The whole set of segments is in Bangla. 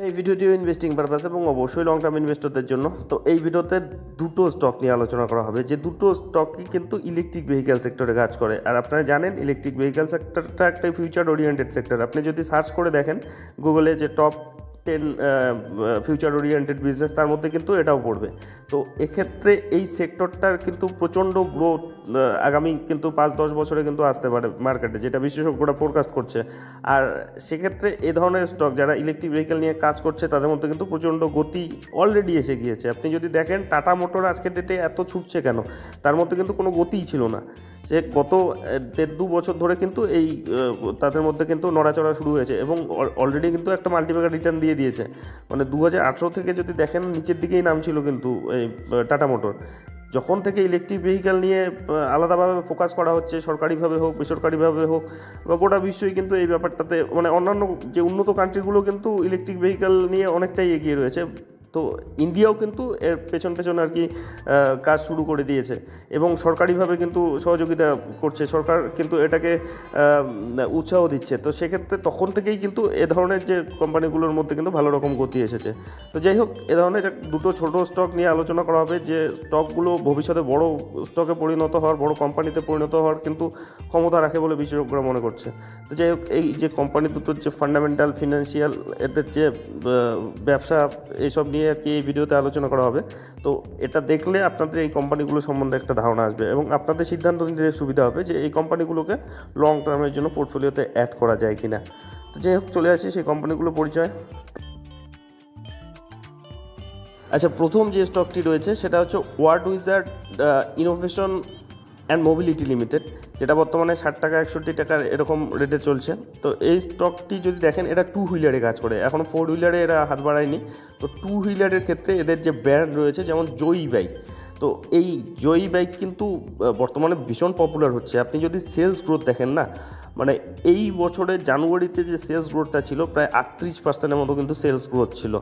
এই ভিডিওটিও ইনভেস্টিং পারপাস এবং অবশ্যই লং টার্ম ইনভেস্টরদের জন্য। তো এই ভিডিওতে দুটো স্টক নিয়ে আলোচনা করা হবে, যে দুটো স্টকই কিন্তু ইলেকট্রিক ভেহিক্যাল সেক্টরে কাজ করে। আর আপনারা জানেন ইলেকট্রিক ভেহিক্যাল সেক্টরটা একটা ফিউচার ওরিয়েন্টেড সেক্টর। আপনি যদি সার্চ করে দেখেন গুগলে যে টপ 10 ফিউচার ওরিয়েন্টেড বিজনেস, তার মধ্যে কিন্তু এটাও পড়বে। তো এক্ষেত্রে এই সেক্টরটার কিন্তু প্রচণ্ড গ্রোথ আগামী কিন্তু 5-10 বছরে কিন্তু আসতে পারে মার্কেটে, যেটা বিশেষজ্ঞরা ফোরকাস্ট করছে। আর সেক্ষেত্রে এ ধরনের স্টক যারা ইলেকট্রিক ভেহিক্যাল নিয়ে কাজ করছে তাদের মধ্যে কিন্তু প্রচণ্ড গতি অলরেডি এসে গিয়েছে। আপনি যদি দেখেন টাটা মোটর আজকের ডেটে এত ছুটছে কেন, তার মধ্যে কিন্তু কোনো গতিই ছিল না। সে গত 1.5-2 বছর ধরে কিন্তু এই তাদের মধ্যে কিন্তু নড়াচড়া শুরু হয়েছে এবং অলরেডি কিন্তু একটা মাল্টিপ্যাকার রিটার্ন দিয়ে দিয়েছে। মানে 2018 থেকে যদি দেখেন নিচের দিকেই নাম ছিল কিন্তু এই টাটা মোটর। যখন থেকে ইলেকট্রিক ভেহিক্যাল নিয়ে আলাদাভাবে ফোকাস করা হচ্ছে, সরকারিভাবে হোক বেসরকারিভাবে হোক বা গোটা বিশ্বই কিন্তু এই ব্যাপারটাতে, মানে অন্যান্য যে উন্নত কান্ট্রিগুলো কিন্তু ইলেকট্রিক ভেহিক্যাল নিয়ে অনেকটাই এগিয়ে রয়েছে। তো ইন্ডিয়াও কিন্তু এর পেছন আর কি কাজ শুরু করে দিয়েছে এবং সরকারিভাবে কিন্তু সহযোগিতা করছে, সরকার কিন্তু এটাকে উৎসাহ দিচ্ছে। তো সেক্ষেত্রে তখন থেকেই কিন্তু এ ধরনের যে কোম্পানিগুলোর মধ্যে কিন্তু ভালো রকম গতি এসেছে। তো যাই হোক, এ ধরনের দুটো ছোট স্টক নিয়ে আলোচনা করা হবে, যে স্টকগুলো ভবিষ্যতে বড় স্টকে পরিণত হওয়ার, বড় কোম্পানিতে পরিণত হওয়ার কিন্তু ক্ষমতা রাখে বলে বিশেষজ্ঞরা মনে করছে। তো যাই হোক, এই যে কোম্পানি দুটোর যে ফান্ডামেন্টাল, ফিনান্সিয়াল, এদের যে ব্যবসা, এইসব নিয়ে আর কি এই ভিডিওতে আলোচনা করা হবে। তো এটা দেখলে আপনাদের এই কোম্পানিগুলো সম্বন্ধে একটা ধারণা আসবে এবং আপনাদের সিদ্ধান্ত নিতে সুবিধা হবে যে এই কোম্পানিগুলোকে লং টার্মের জন্য পোর্টফোলিওতে অ্যাড করা যায় কিনা। তো যাই হোক, চলে আসি সেই কোম্পানিগুলো পরিচয়। আচ্ছা, প্রথম যে স্টকটি রয়েছে সেটা হচ্ছে Wardwizard Innovation and Mobility Limited, যেটা বর্তমানে 60 টাকা 61 টাকার এরকম রেটে চলছে। তো এই স্টকটি যদি দেখেন, এটা 2 হুইলারে কাজ করে, এখনও 4 হুইলারে এরা হাত বাড়ায়নি। তো 2 হুইলারের ক্ষেত্রে এদের যে ব্র্যান্ড রয়েছে, যেমন জয়ী বাইক, তো এই জয়ী বাইক কিন্তু বর্তমানে ভীষণ পপুলার হচ্ছে। আপনি যদি সেলস গ্রোথ দেখেন না, মানে এই বছরের জানুয়ারিতে যে সেলস গ্রোথটা ছিল প্রায় 38%-এর মতো কিন্তু সেলস গ্রোথ ছিল,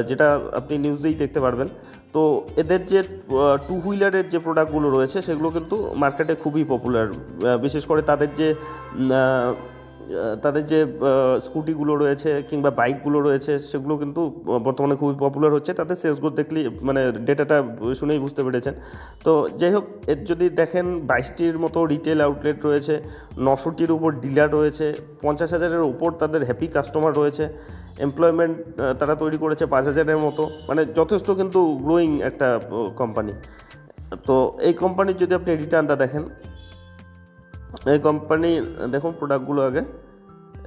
যেটা আপনি নিউজেই দেখতে পারবেন। তো এদের যে 2 হুইলারের যে প্রোডাক্টগুলো রয়েছে সেগুলো কিন্তু মার্কেটে খুবই পপুলার। বিশেষ করে তাদের যে স্কুটিগুলো রয়েছে কিংবা বাইকগুলো রয়েছে সেগুলো কিন্তু বর্তমানে খুবই পপুলার হচ্ছে। তাদের সেলস গ্রোথ দেখলেই মানে ডেটাটা শুনেই বুঝতে পেরেছেন। তো যাই হোক, এর যদি দেখেন 22টির মতো রিটেল আউটলেট রয়েছে, 900টির উপর ডিলার রয়েছে, 50,000-এর উপর তাদের হ্যাপি কাস্টমার রয়েছে, এমপ্লয়মেন্ট তারা তৈরি করেছে 5,000-এর মতো, মানে যথেষ্ট কিন্তু গ্রোয়িং একটা কোম্পানি। তো এই কোম্পানির যদি আপনি রিটার্নটা দেখেন, এই কোম্পানির দেখুন প্রোডাক্টগুলো আগে,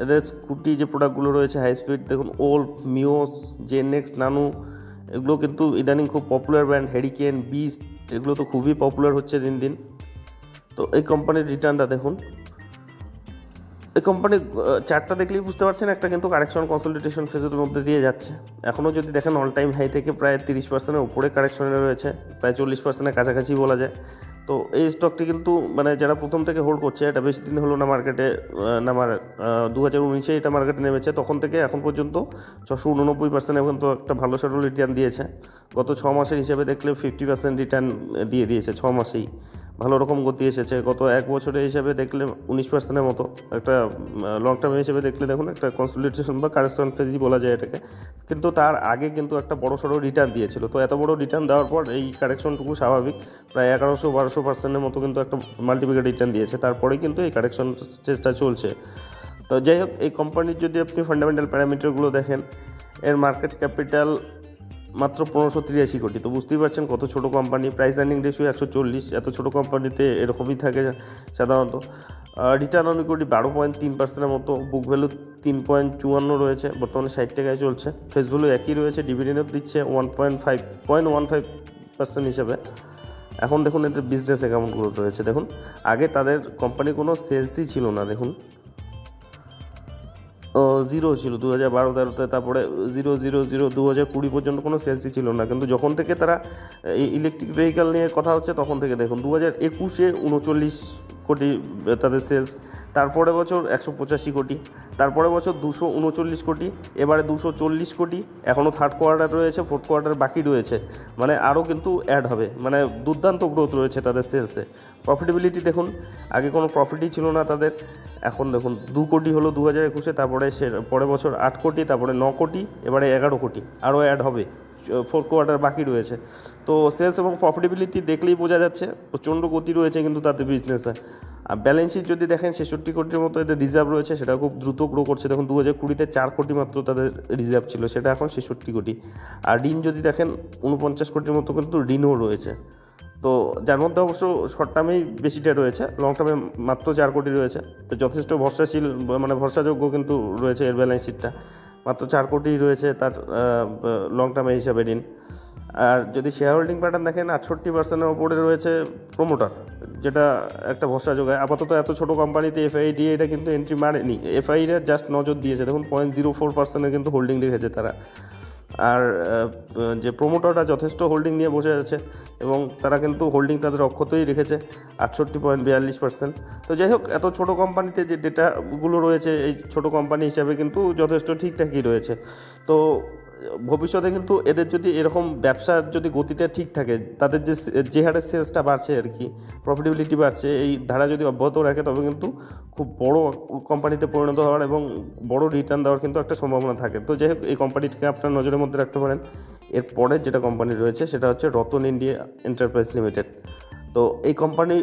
এদের স্কুটি যে প্রোডাক্টগুলো রয়েছে হাই স্পিড, দেখুন ওল্ড, মিওস, জেনেক্স, নানু, এগুলো কিন্তু ইদানিং খুব পপুলার ব্র্যান্ড। হেরিকেন, বিস্ট, এগুলো তো খুবই পপুলার হচ্ছে দিন দিন। তো এই কোম্পানির রিটার্নটা দেখুন, এই কোম্পানির চার্টটা দেখলেই বুঝতে পারছেন একটা কিন্তু কারেকশন কনসলিডেশন ফেজের মধ্যে দিয়ে যাচ্ছে। এখনও যদি দেখেন অল টাইম হাই থেকে প্রায় 30%-এর উপরে কারেকশনে রয়েছে, প্রায় 40%-এর কাছাকাছি বলা যায়। তো এই স্টকটি কিন্তু মানে যারা প্রথম থেকে হোল্ড করছে, এটা বেশি দিন হলো না মার্কেটে নামার, 2019-এ এটা মার্কেটে নেমেছে, তখন থেকে এখন পর্যন্ত 689% কিন্তু একটা ভালো সরল রিটার্ন দিয়েছে। গত 6 মাসের হিসেবে দেখলে 50% রিটার্ন দিয়ে দিয়েছে 6 মাসেই, ভালো রকম গতি এসেছে। গত 1 বছরের হিসেবে দেখলে 19%-এর মতো একটা লং টার্ম হিসেবে দেখলে দেখুন একটা কনসলিডেশন বা কারেকশন ফেজই বলা যায় এটাকে। কিন্তু তার আগে কিন্তু একটা বড় সড়ো রিটার্ন দিয়েছিল। তো এত বড় রিটার্ন দেওয়ার পর এই কারেকশনটুকু স্বাভাবিক, প্রায় 1100-1200%-এর মতো কিন্তু একটা মাল্টিপ্যাকার রিটার্ন দিয়েছে, তারপরেই কিন্তু এই কারেকশন স্টেজটা চলছে। তো যাই হোক, এই কোম্পানির যদি আপনি ফান্ডামেন্টাল প্যারামিটারগুলো দেখেন, এর মার্কেট ক্যাপিটাল মাত্র 1583 কোটি। তো বুঝতেই পারছেন কত ছোট কোম্পানি। প্রাইস আর্নিং রেশিও 140, এত ছোট কোম্পানিতে এরকমই থাকে সাধারণত। রিটার্ন অন ইকুইটি 12.3%-এর মতো, বুক ভ্যালু 3.54 রয়েছে, বর্তমানে 60 টাকায় চলছে। ফেস ভ্যালু একই রয়েছে, ডিভিডেন্ডও দিচ্ছে 1.15% হিসেবে। এখন দেখুন এদের বিজনেস কেমন গ্রোথ রয়েছে দেখুন। আগে তাদের কোম্পানি কোনো সেলসই ছিল না, দেখুন জিরো ছিল 2012-13-তে, তারপরে 0 2020 পর্যন্ত কোনো সেলসই ছিল না। কিন্তু যখন থেকে তারা ইলেকট্রিক ভেহিক্যাল নিয়ে কথা হচ্ছে তখন থেকে দেখুন 2021-এ 39 কোটি তাদের সেলস, তারপরে বছর 185 কোটি, তারপরে বছর 239 কোটি, এবারে 240 কোটি, এখনও থার্ড কোয়ার্টার রয়েছে, ফোর্থ কোয়ার্টার বাকি রয়েছে, মানে আরও কিন্তু অ্যাড হবে। মানে দুর্দান্ত গ্রোথ রয়েছে তাদের সেলসে। প্রফিটেবিলিটি দেখুন, আগে কোনো প্রফিটই ছিল না তাদের, এখন দেখুন 2 কোটি হলো 2021-এ, তারপরে পরের বছর 8 কোটি, তারপরে 9 কোটি, এবারে 11 কোটি আরও অ্যাড হবে, ফোর্থ কোয়ার্টার বাকি রয়েছে। তো সেলস এবং প্রফিটেবিলিটি দেখলেই বোঝা যাচ্ছে প্রচণ্ড গতি রয়েছে কিন্তু তাদের বিজনেসে। আর ব্যালেন্স শিট যদি দেখেন 66 কোটির মতো এদের রিজার্ভ রয়েছে, সেটা খুব দ্রুত গ্রো করছে। দেখুন 2020-তে 4 কোটি মাত্র তাদের রিজার্ভ ছিল, সেটা এখন 66 কোটি। আর ঋণ যদি দেখেন 49 কোটির মতো কিন্তু ঋণও রয়েছে। তো যার মধ্যে অবশ্য শর্ট টার্মেই বেশিটা রয়েছে, লং টার্মে মাত্র 4 কোটি রয়েছে। তো যথেষ্ট ভরসাশীল, মানে ভরসাযোগ্য কিন্তু রয়েছে এর ব্যালেন্স শিটটা। মাত্র 4 কোটি রয়েছে তার লং টার্মে হিসাবে ঋণ। আর যদি শেয়ার হোল্ডিং প্যাটার্ন দেখেন 68%-এর ওপরে রয়েছে প্রোমোটার, যেটা একটা ভরসা যোগায়। আপাতত এত ছোটো কোম্পানিতে এফআইডিএ এটা কিন্তু এন্ট্রি মারেনি, এফআইরা জাস্ট নজর দিয়েছে। দেখুন 0.04%-এর কিন্তু হোল্ডিং রেখেছে তারা। আর যে প্রোমোটাররা যথেষ্ট হোল্ডিং নিয়ে বসে আছে এবং তারা কিন্তু হোল্ডিং তাদের অক্ষতই রেখেছে 68.42%। তো যাই হোক, এত ছোটো কোম্পানিতে যে ডেটাগুলো রয়েছে এই ছোটো কোম্পানি হিসাবে কিন্তু যথেষ্ট ঠিকঠাকই রয়েছে। তো ভবিষ্যতে কিন্তু এদের যদি এরকম ব্যবসার যদি গতিটা ঠিক থাকে, তাদের যে হারে সেলসটা বাড়ছে আর কি, প্রফিটেবিলিটি বাড়ছে, এই ধারা যদি অব্যাহত রাখে তবে কিন্তু খুব বড় কোম্পানিতে পরিণত হওয়ার এবং বড় রিটার্ন দেওয়ার কিন্তু একটা সম্ভাবনা থাকে। তো যাই হোক, এই কোম্পানিটিকে আপনার নজরের মধ্যে রাখতে পারেন। এরপরে যেটা কোম্পানি রয়েছে সেটা হচ্ছে রতন ইন্ডিয়া এন্টারপ্রাইজ লিমিটেড। তো এই কোম্পানি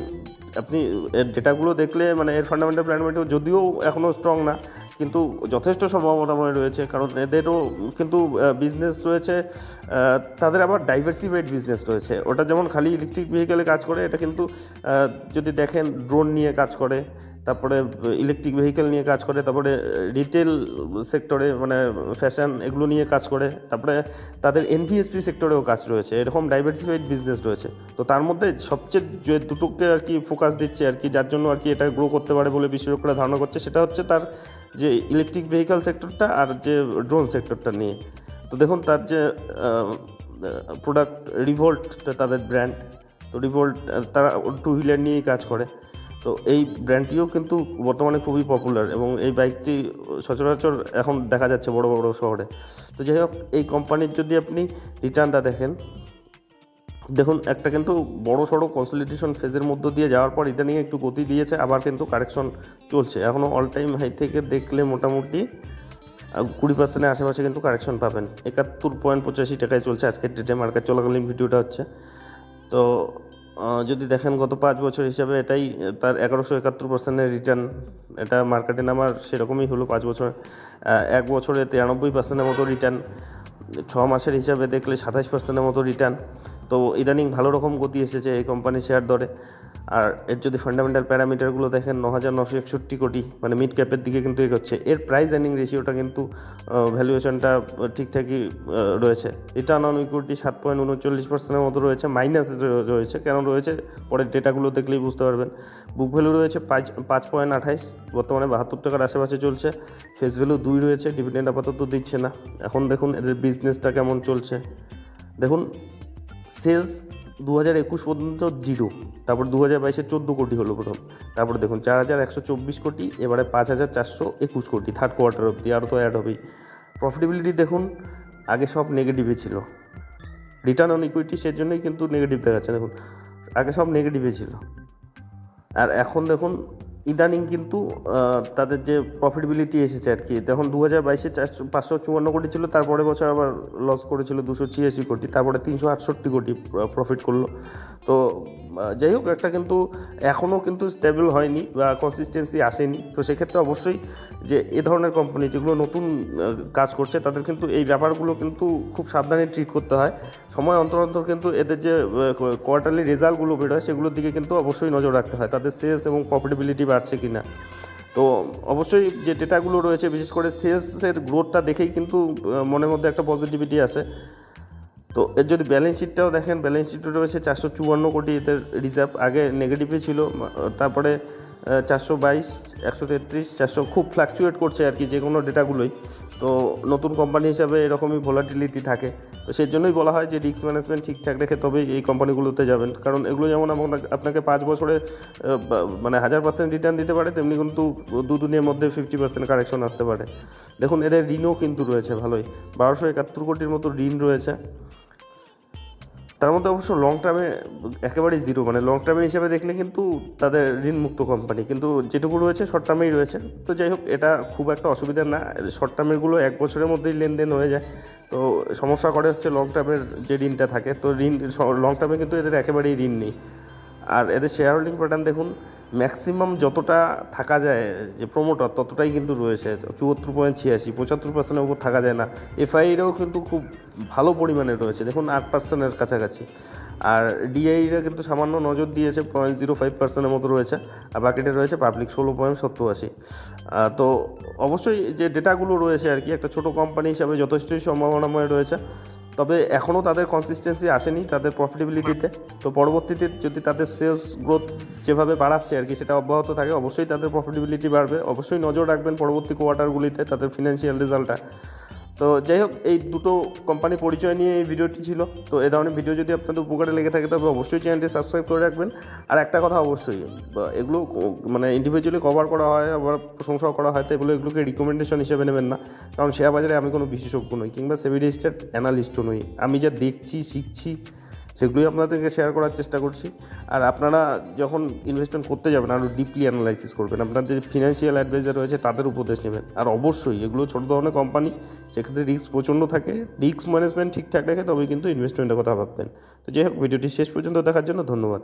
আপনি এর ডেটাগুলো দেখলে, মানে এর ফান্ডামেন্টাল প্ল্যানমেন্টও যদিও এখনও স্ট্রং না, কিন্তু যথেষ্ট সম্ভাবনাময় রয়েছে। কারণ এদেরও কিন্তু বিজনেস রয়েছে, তাদের আবার ডাইভার্সিফাইড বিজনেস রয়েছে। ওটা যেমন খালি ইলেকট্রিক ভেহিকেলে কাজ করে, এটা কিন্তু যদি দেখেন ড্রোন নিয়ে কাজ করে, তারপরে ইলেকট্রিক ভেহিকেল নিয়ে কাজ করে, তারপরে রিটেল সেক্টরে মানে ফ্যাশন এগুলো নিয়ে কাজ করে, তারপরে তাদের এনভিএসপি সেক্টরেও কাজ রয়েছে। এরকম ডাইভার্সিফাইড বিজনেস রয়েছে। তো তার মধ্যে সবচেয়ে যে দুটোকে আর কি ফোকাস দিচ্ছে আর কি, যার জন্য আর কি এটা গ্রো করতে পারে বলে বিশেষজ্ঞরা ধারণা করছে, সেটা হচ্ছে তার যে ইলেকট্রিক ভেহিকেল সেক্টরটা আর যে ড্রোন সেক্টরটা নিয়ে। তো দেখুন তার যে প্রোডাক্ট রিভোল্ট তাদের ব্র্যান্ড, তো রিভোল্ট তারা 2 হুইলার নিয়েই কাজ করে। তো এই ব্র্যান্ডটিও কিন্তু বর্তমানে খুবই পপুলার এবং এই বাইকটি সচরাচর এখন দেখা যাচ্ছে বড় বড় শহরে। তো যাই হোক, এই কোম্পানির যদি আপনি রিটার্নটা দেখেন, দেখুন একটা কিন্তু বড় সড়ো কনসলিডেশন ফেজের মধ্য দিয়ে যাওয়ার পর ইদানিং একটু গতি দিয়েছে, আবার কিন্তু কারেকশন চলছে। এখনও অল টাইম হাই থেকে দেখলে মোটামুটি 20%-এর আশেপাশে কিন্তু কারেকশন পাবেন। 71.85 টাকায় চলছে আজকের ডেটে, মার্কেট চলাকালীন ভিডিওটা হচ্ছে। তো যদি দেখেন গত 5 বছর হিসাবে এটাই তার 1171%-এর রিটার্ন। এটা মার্কেটে নামার সেরকমই হলো 5 বছর। 1 বছরে 93%-এর মতো রিটার্ন, 6 মাসের হিসাবে দেখলে 27%-এর মতো রিটার্ন। তো ইদানিং ভালো রকম গতি এসেছে এই কোম্পানির শেয়ার দরে। আর এর যদি ফান্ডামেন্টাল প্যারামিটারগুলো দেখেন 9,961 কোটি, মানে মিড ক্যাপের দিকে কিন্তু এগোচ্ছে। এর প্রাইস আর্নিং রেশিওটা কিন্তু ভ্যালুয়েশনটা ঠিকঠাকই রয়েছে। রিটার্ন অন ইকুইটি 7.39%-এর মতো রয়েছে, মাইনাস রয়েছে। কেন রয়েছে পরের ডেটাগুলো দেখলেই বুঝতে পারবেন। বুক ভ্যালু রয়েছে 5.28, বর্তমানে 72 টাকার আশেপাশে চলছে। ফেস ভ্যালু 2 রয়েছে, ডিভিডেন্ড আপাতত দিচ্ছে না। এখন দেখুন এদের বিজনেসটা কেমন চলছে। দেখুন সেলস 2021 পর্যন্ত 0, তারপর 2022-এ 14 কোটি হলো প্রথম, তারপরে দেখুন 4,124 কোটি, এবারে 5,421 কোটি থার্ড কোয়ার্টার অবধি, আরও তো অ্যাড হবেই। প্রফিটেবিলিটি দেখুন আগে সব নেগেটিভে ছিল, রিটার্ন অন ইকুইটি সেজন্যই কিন্তু নেগেটিভ দেখাচ্ছে। দেখুন আগে সব নেগেটিভে ছিল, আর এখন দেখুন ইদানিং কিন্তু তাদের যে প্রফিটেবিলিটি এসেছে আর কি। দেখুন 2022-এ 554 কোটি ছিল, তারপরে বছর আবার লস করেছিল 286 কোটি, তারপরে 368 কোটি প্রফিট করলো। তো যাই হোক, একটা কিন্তু এখনও কিন্তু স্টেবল হয়নি বা কনসিস্টেন্সি আসেনি। তো সেক্ষেত্রে অবশ্যই যে এ ধরনের কোম্পানি যেগুলো নতুন কাজ করছে তাদের কিন্তু এই ব্যাপারগুলো কিন্তু খুব সাবধানে ট্রিট করতে হয়। সময় অন্তর অন্তর কিন্তু এদের যে কোয়ার্টারলি রেজাল্টগুলো বেরোয় সেগুলোর দিকে কিন্তু অবশ্যই নজর রাখতে হয়, তাদের সেলস এবং প্রফিটেবিলিটি বাড়ছে কি না। তো অবশ্যই যে ডেটাগুলো রয়েছে, বিশেষ করে সেলসের গ্রোথটা দেখেই কিন্তু মনের মধ্যে একটা পজিটিভিটি আসে। তো এর যদি ব্যালেন্স শিটটাও দেখেন, ব্যালেন্স শিটও রয়েছে 454 কোটি এদের রিজার্ভ, আগে নেগেটিভে ছিল, তারপরে 422, 133, 400 খুব ফ্ল্যাকচুয়েট করছে আর কি যে কোনো ডেটাগুলোই। তো নতুন কোম্পানি হিসাবে এরকমই ভোলাটিলিটি থাকে। তো সেই জন্যই বলা হয় যে রিস্ক ম্যানেজমেন্ট ঠিকঠাক রেখে তবেই এই কোম্পানিগুলোতে যাবেন। কারণ এগুলো যেমন আপনাকে 5 বছরে মানে 1000% রিটার্ন দিতে পারে, তেমনি কিন্তু 2 দিনের মধ্যে 50% কারেকশন আসতে পারে। দেখুন এদের ঋণও কিন্তু রয়েছে ভালোই, 1271 কোটির মতো ঋণ রয়েছে। তার মধ্যে অবশ্য লং টার্মে একেবারেই জিরো, মানে লং টার্মে হিসেবে দেখলে কিন্তু তাদের ঋণমুক্ত কোম্পানি, কিন্তু যেটুকু রয়েছে শর্ট টার্মেই রয়েছে। তো যাই হোক, এটা খুব একটা অসুবিধা না, শর্ট টার্মেরগুলো 1 বছরের মধ্যেই লেনদেন হয়ে যায়। তো সমস্যা করে হচ্ছে লং টার্মের যে ঋণটা থাকে, তো লং টার্মে কিন্তু এদের একেবারেই ঋণ নেই। আর এদের শেয়ার হোল্ডিং প্যাটার্ন দেখুন, ম্যাক্সিমাম যতটা থাকা যায় যে প্রোমোটার ততটাই কিন্তু রয়েছে, 74.86, 75%-এর উপর থাকা যায় না। এফআইরাও কিন্তু খুব ভালো পরিমাণে রয়েছে, দেখুন 8%-এর কাছাকাছি। আর ডিআইরা কিন্তু সামান্য নজর দিয়েছে, 0.05%-এর মতো রয়েছে। আর বাকিটা রয়েছে পাবলিক 16.87। তো অবশ্যই যে ডেটাগুলো রয়েছে আর কি, একটা ছোটো কোম্পানি হিসাবে যথেষ্টই সম্ভাবনাময় রয়েছে। তবে এখনও তাদের কনসিস্টেন্সি আসেনি তাদের প্রফিটেবিলিটিতে। তো পরবর্তীতে যদি তাদের সেলস গ্রোথ যেভাবে বাড়াচ্ছে আর কি সেটা অব্যাহত থাকে, অবশ্যই তাদের প্রফিটেবিলিটি বাড়বে। অবশ্যই নজর রাখবেন পরবর্তী কোয়ার্টারগুলিতে তাদের ফিনান্সিয়াল রেজাল্টটা। তো যাই হোক, এই দুটো কোম্পানি পরিচয় নিয়ে এই ভিডিওটি ছিল। তো এই ধরনের ভিডিও যদি আপনাদের উপকারে লেগে থাকে তবে অবশ্যই চ্যানেলটি সাবস্ক্রাইব করে রাখবেন। আর একটা কথা অবশ্যই, এগুলো মানে ইন্ডিভিজুয়ালি কভার করা হয়, আবার প্রশংসাও করা হয়, তো এগুলোকে রিকমেন্ডেশন হিসেবে নেবেন না। কারণ শেয়ার বাজারে আমি কোনো বিশেষজ্ঞ নই, কিংবা সেবি রেজিস্টার্ড অ্যানালিস্টও নই। আমি যা দেখছি, শিখছি, সেগুলোই আপনাদেরকে শেয়ার করার চেষ্টা করছি। আর আপনারা যখন ইনভেস্টমেন্ট করতে যাবেন আরও ডিপলি অ্যানালাইসিস করবেন, আপনাদের যে ফিনান্সিয়াল অ্যাডভাইজার রয়েছে তাদের উপদেশ নেবেন। আর অবশ্যই এগুলো ছোটো ধরনের কোম্পানি, সেক্ষেত্রে রিস্ক প্রচণ্ড থাকে। রিস্ক ম্যানেজমেন্ট ঠিকঠাক রেখে তবেই কিন্তু ইনভেস্টমেন্টের কথা ভাববেন। তো যাই হোক, ভিডিওটি শেষ পর্যন্ত দেখার জন্য ধন্যবাদ।